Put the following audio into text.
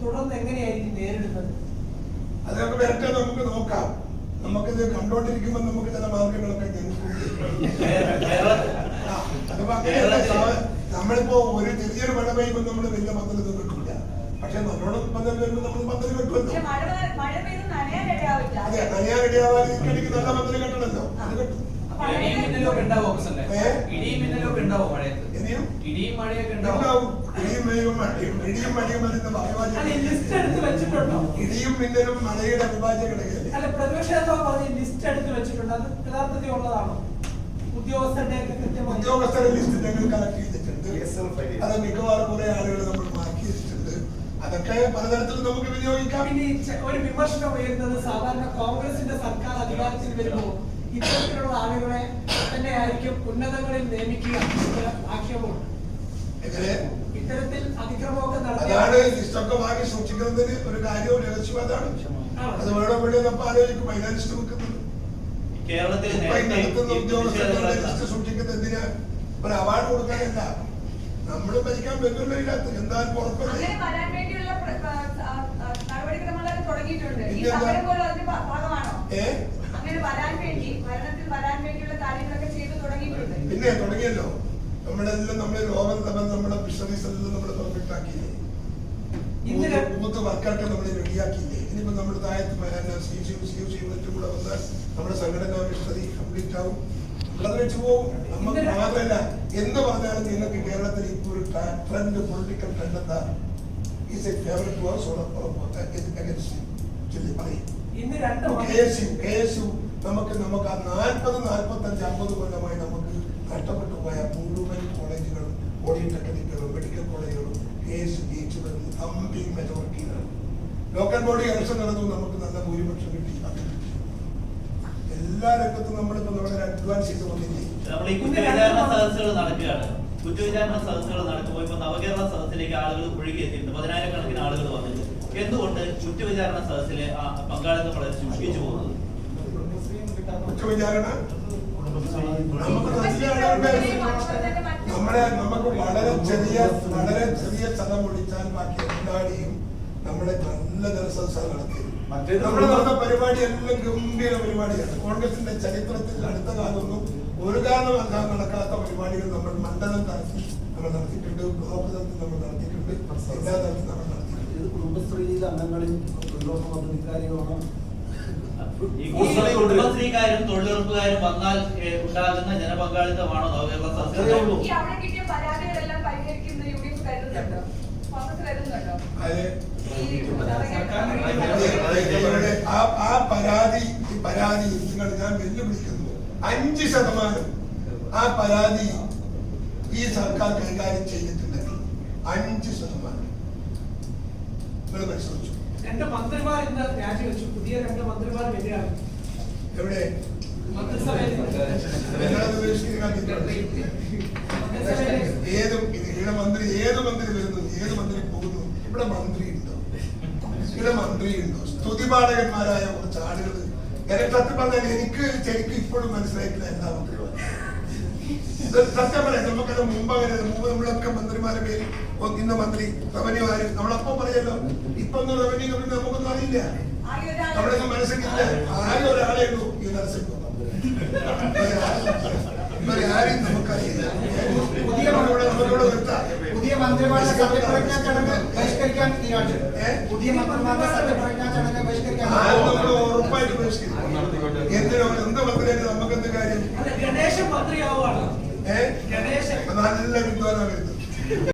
തുടർന്ന് എങ്ങനെയായിരിക്കും നേരിടുന്നത്? അതൊക്കെ വരട്ടെ, നമുക്ക് നോക്കാം. നമുക്കിത് കണ്ടോണ്ടിരിക്കുമ്പോൾ നമുക്ക് ചില മാർഗങ്ങളൊക്കെ നമ്മളിപ്പോ ഒരു ചെറിയൊരു മഴ പെയ്യുമ്പോൾ നമ്മൾ വലിയ പന്തൽ വെക്കില്ല. പക്ഷെ നല്ലോണം പന്തൽ വരുമ്പോൾ നമ്മൾ പന്തൽ വെക്കുമല്ലോ. അതെ, നനയാനിടയാവാതിരിക്കണമെങ്കിൽ നല്ല പന്തൽ കെട്ടണല്ലോ. അത് കെട്ടും. ഇടിയും മിന്നലും മഴയുടെ അവിഭാജ്യ ഘടകമല്ലേ? ഉദ്യോഗസ്ഥരുടെ ലിസ്റ്റ് ഞങ്ങൾ കളക്ട് ചെയ്തിട്ടുണ്ട്. അത് മിക്കവാറും കുറെ ആളുകൾ നമ്മൾ മാറ്റി വെച്ചിട്ടുണ്ട്. അതൊക്കെ പലതരത്തിലും നമുക്ക് വിനിയോഗിക്കാം. ഒരു വിമർശനം ഉയരുന്നത് സാധാരണ കോൺഗ്രസിന്റെ സർക്കാർ അധികാരത്തിൽ വരുമ്പോൾ ഇത്തരത്തിലുള്ള ആളുകളെ തന്നെ ആയിരിക്കും ഉന്നതങ്ങളിൽ നിയമിക്കുക ആക്ഷേപമുണ്ട്. ഇത്തരത്തിൽ അതിക്രമമൊക്കെ അതാണ് ലിസ്റ്റൊക്കെ വാങ്ങി സൂക്ഷിക്കുന്നതിന് ഒരു കാര്യവും രഹസ്യം അതാണ്. അത് വേണോ വേണ്ടി നമ്മൾ ആലോചിക്കും. അതിനാ ലിസ്റ്റ് വെക്കുന്നത്. ഉദ്യോഗസ്ഥരുടെ ലിസ്റ്റ് സൂക്ഷിക്കുന്നത് എന്തിനാ? ഒരു അവാർഡ് കൊടുക്കാനല്ല. നമ്മൾ ഭരിക്കാൻ പറ്റുമല്ലോ. ഇതിനകത്ത് എന്തായാലും പുറപ്പല്ല. പിന്നെ തുടങ്ങിയല്ലോ. നമ്മളെല്ലാം നമ്മളെ ലോകം നമ്മുടെ ഫിഷറീസ് എല്ലാം നമ്മൾ പെർഫെക്റ്റ് ആക്കിയില്ലേ? വർക്കൊക്കെ നമ്മൾ റെഡിയാക്കിയില്ലേ? ഇനിയിപ്പോ നമ്മുടെ താഴത്ത് കൂടെ വന്നാൽ നമ്മുടെ സംഘടനാ ഫിഷറി കംപ്ലീറ്റ് ആവും. നമ്മളത് വെച്ച് പോകും. നമുക്ക് മാത്രമല്ല എന്ത് പറഞ്ഞാലും നിങ്ങൾക്ക് കേരളത്തിൽ ഇപ്പോൾ ഒരു ട്രെൻഡ്, പൊളിറ്റിക്കൽ ട്രെൻഡ് എന്താ? ഈസ് എ ഫേവറേറ്റ് വാസ് നമുക്ക് ആ 40, 45, 50 കൊല്ലമായി നമുക്ക് നഷ്ടപ്പെട്ടു പോയ മുഴുവൻ കോളേജുകളും പോളിടെക്നിക്കുകളും മെഡിക്കൽ കോളേജുകളും കേസ് ജയിച്ചു വരുന്നത് അമ്പി മെജോറിറ്റിയിലാണ്. ലോക്കൽ ബോഡി ഇലക്ഷൻ നടന്നു. നമുക്ക് നല്ല ഭൂരിപക്ഷം കിട്ടി. എല്ലാ രംഗത്തും നമ്മളിപ്പോ വളരെ അഡ്വാൻസ് ചെയ്ത് വന്നില്ലേ? കുറ്റവിചാരണ സദസ്സുകൾ നടക്കുകയാണ്. കുറ്റവിചാരണ സദസ്സുകൾ നടക്കുമ്പോൾ ഇപ്പൊ നവകേരള സദസ്സിലേക്ക് ആളുകൾ ഒഴുകി എത്തിയിട്ടുണ്ട്. 10,000-കണക്കിന് ആളുകൾ വന്നിട്ടുണ്ട്. എന്തുകൊണ്ട് കുറ്റവിചാരണ സദസ്സിലെ പങ്കാളിത്തം വളരെ സൂക്ഷിച്ചു പോകുന്നത്? കുറ്റവിചാരണ നമുക്ക് വളരെ ചെറിയ സ്ഥലം ഒഴിച്ചാൽ ബാക്കി എല്ലാവരെയും നമ്മുടെ നല്ല ജനസംസാരം നടത്തി. നമ്മുടെ നടന്ന പരിപാടി എല്ലാം ഗംഭീര പരിപാടിയാണ്. കോൺഗ്രസിന്റെ ചരിത്രത്തിൽ അടുത്ത കാലമൊന്നും ഒരു കാരണമല്ലാതെ നടക്കാത്ത പരിപാടികൾ നമ്മൾ മണ്ഡലം തലത്തിൽ നമ്മൾ നടത്തിയിട്ടുണ്ട്, ബ്ലോക്ക് തലത്തിൽ നമ്മൾ നടത്തിയിട്ടുണ്ട്, എല്ലാ തലത്തിൽ നമ്മൾ നടത്തിയിട്ടുണ്ട്. ഇത് കുടുംബശ്രീയിലെ അംഗങ്ങളിൽ പദ്ധതിക്കാരികളാണ്. കുടുംബശ്രീക്കാരും തൊഴിലുറപ്പുകാരും വന്നാൽ ഉണ്ടാകുന്ന ജനപങ്കാളിത്തമാണോ നവകേരള സദസ്സ്? ആ പരാതി ഞാൻ വെല്ലുവിളിക്കുന്നു. 5% ആ പരാതി ഈ സർക്കാർ കൈകാര്യം ചെയ്തിട്ടുണ്ടെങ്കിൽ 5% നിങ്ങൾ പരിശോധിച്ചു. 2 മന്ത്രിമാർ ഇന്ന് രാജിവെച്ചു. പുതിയ 2 മന്ത്രിമാർ വരികയാണ്. എവിടെ? മന്ത്രിസഭയിൽ ഏത് മന്ത്രി വരുന്നു, ഏത് മന്ത്രി പോകുന്നു? ഇവിടെ മന്ത്രി ഉണ്ടോ? സ്തുതിപാഠകന്മാരായ കുറച്ച് ആളുകൾ. സത്യം പറഞ്ഞാൽ എനിക്ക് ശരിക്കും ഇപ്പോഴും മനസ്സിലായിട്ടില്ല എല്ലാ മന്ത്രിമാരും. സത്യം പറയാം. നമുക്കത് മുമ്പ് നമ്മളൊക്കെ മന്ത്രിമാരുടെ പേര് ഇന്ന് മന്ത്രി റവന്യൂ ആര് നമ്മളപ്പം പറയല്ലോ. ഇപ്പൊ ഒന്നും റവന്യൂ നമുക്കൊന്നും അറിയില്ല. നമ്മളൊക്കെ മനസ്സിലില്ല. ആകെ ഒരാളേ ഉള്ളൂ ഈ നരസിംഹം. ആരെയും നമുക്കറിയില്ല. പുതിയ മന്ത്രിമാരുടെ സത്യപ്രതിജ്ഞാ ചടങ്ങ് ബഹിഷ്കരിക്കാൻ തീരുമാനിച്ചു. പുതിയ മന്ത്രിമാരുടെ സത്യപ്രതിജ്ഞാ ചടങ്ങ് ബഹിഷ്കരിക്കാൻ ഉറപ്പായിട്ട് ബഹിഷ്കരിക്കും. എന്തിനോ എന്ത് മന്ത്രിയായിട്ട് നമുക്ക് എന്ത് കാര്യം? ഗണേശൻ മന്ത്രിയാവുകയാണ്. നല്ല വിദ്വാനാണ് വരുന്നത്.